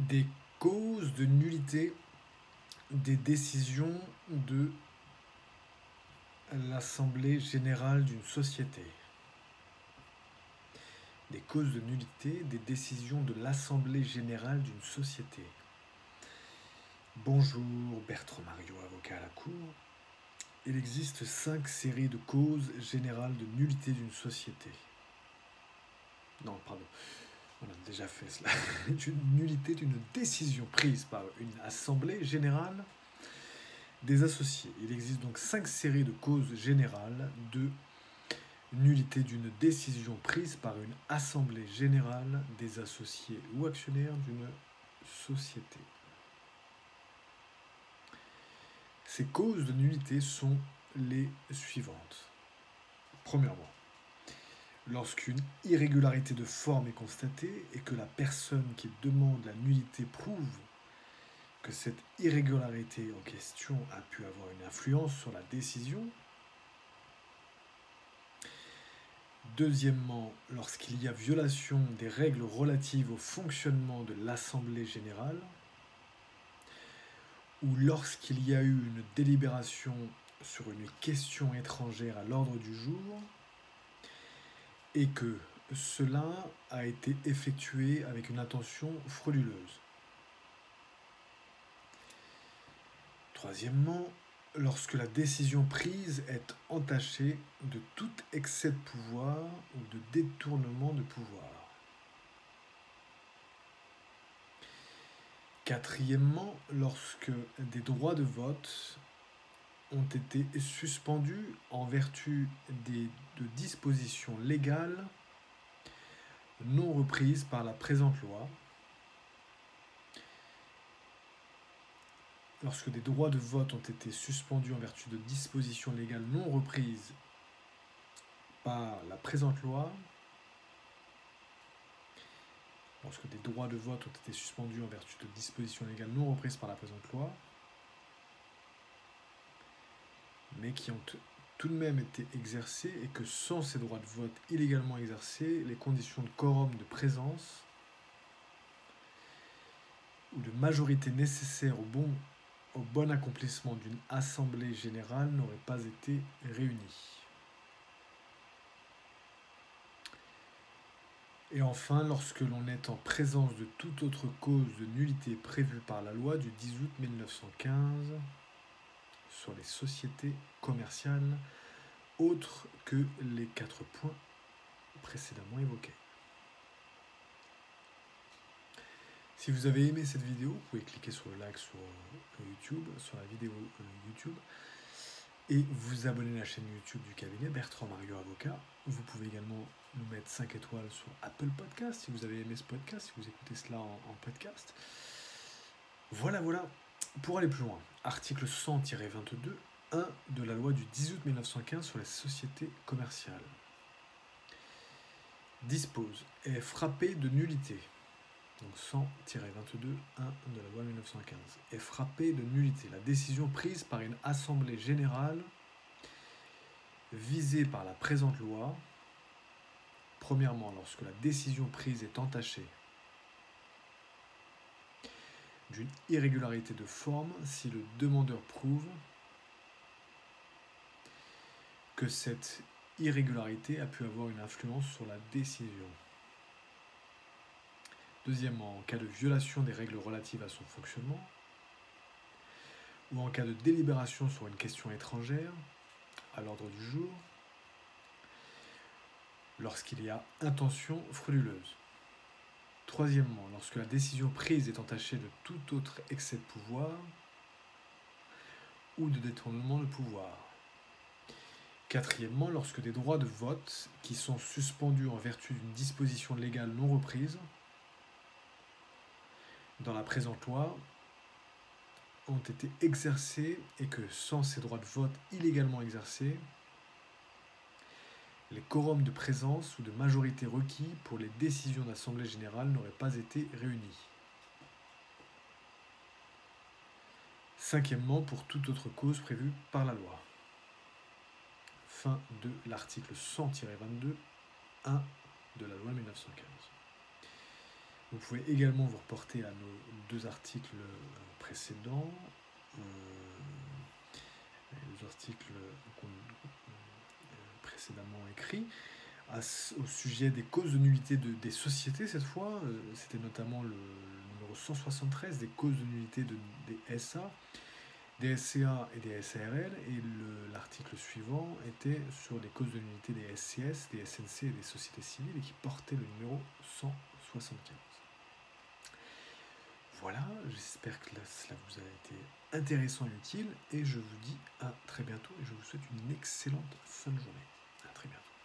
Des causes de nullité des décisions de l'Assemblée générale d'une société. Des causes de nullité des décisions de l'Assemblée générale d'une société. Bonjour, Bertrand Mario, avocat à la Cour. Il existe 5 séries de causes générales de nullité d'une société. Non, pardon. On a déjà fait cela. D'une nullité d'une décision prise par une assemblée générale des associés. Il existe donc 5 séries de causes générales de nullité d'une décision prise par une assemblée générale des associés ou actionnaires d'une société. Ces causes de nullité sont les suivantes. Premièrement, lorsqu'une irrégularité de forme est constatée et que la personne qui demande la nullité prouve que cette irrégularité en question a pu avoir une influence sur la décision. Deuxièmement, lorsqu'il y a violation des règles relatives au fonctionnement de l'Assemblée générale, ou lorsqu'il y a eu une délibération sur une question étrangère à l'ordre du jour, et que cela a été effectué avec une intention frauduleuse. Troisièmement, lorsque la décision prise est entachée de tout excès de pouvoir ou de détournement de pouvoir. Quatrièmement, lorsque des droits de vote ont été suspendus en vertu de dispositions légales non reprises par la présente loi. Lorsque des droits de vote ont été suspendus en vertu de dispositions légales non reprises par la présente loi, lorsque des droits de vote ont été suspendus en vertu de dispositions légales non reprises par la présente loi, mais qui ont tout de même été exercés et que sans ces droits de vote illégalement exercés, les conditions de quorum de présence ou de majorité nécessaires au bon accomplissement d'une assemblée générale n'auraient pas été réunies. Et enfin, lorsque l'on est en présence de toute autre cause de nullité prévue par la loi du 10 août 1915 sur les sociétés commerciales, autres que les 4 points précédemment évoqués. Si vous avez aimé cette vidéo, vous pouvez cliquer sur le like sur YouTube, sur la vidéo YouTube, et vous abonner à la chaîne YouTube du cabinet Bertrand Mario Avocat. Vous pouvez également nous mettre 5 étoiles sur Apple Podcast si vous avez aimé ce podcast, si vous écoutez cela en podcast. Voilà. Pour aller plus loin, article 100-22, 1 de la loi du 10 août 1915 sur les sociétés commerciales dispose est frappé de nullité. Donc 100-22, 1 de la loi 1915, est frappé de nullité la décision prise par une assemblée générale visée par la présente loi, premièrement lorsque la décision prise est entachée d'une irrégularité de forme si le demandeur prouve que cette irrégularité a pu avoir une influence sur la décision. Deuxièmement, en cas de violation des règles relatives à son fonctionnement, ou en cas de délibération sur une question étrangère, à l'ordre du jour, lorsqu'il y a intention frauduleuse. Troisièmement, lorsque la décision prise est entachée de tout autre excès de pouvoir ou de détournement de pouvoir. Quatrièmement, lorsque des droits de vote qui sont suspendus en vertu d'une disposition légale non reprise dans la présente loi ont été exercés et que sans ces droits de vote illégalement exercés, les quorums de présence ou de majorité requis pour les décisions d'assemblée générale n'auraient pas été réunis. Cinquièmement, pour toute autre cause prévue par la loi. Fin de l'article 100-22, 1 de la loi 1915. Vous pouvez également vous reporter à nos deux articles précédents, les articles précédemment écrits, au sujet des causes de nullité des sociétés cette fois. C'était notamment le numéro 173, des causes de nullité des SA, des SCA et des SARL, et l'article suivant était sur les causes de nullité des SCS, des SNC et des sociétés civiles, et qui portait le numéro 175. Voilà, j'espère que cela vous a été intéressant et utile, et je vous dis à très bientôt, et je vous souhaite une excellente fin de journée. À très bientôt.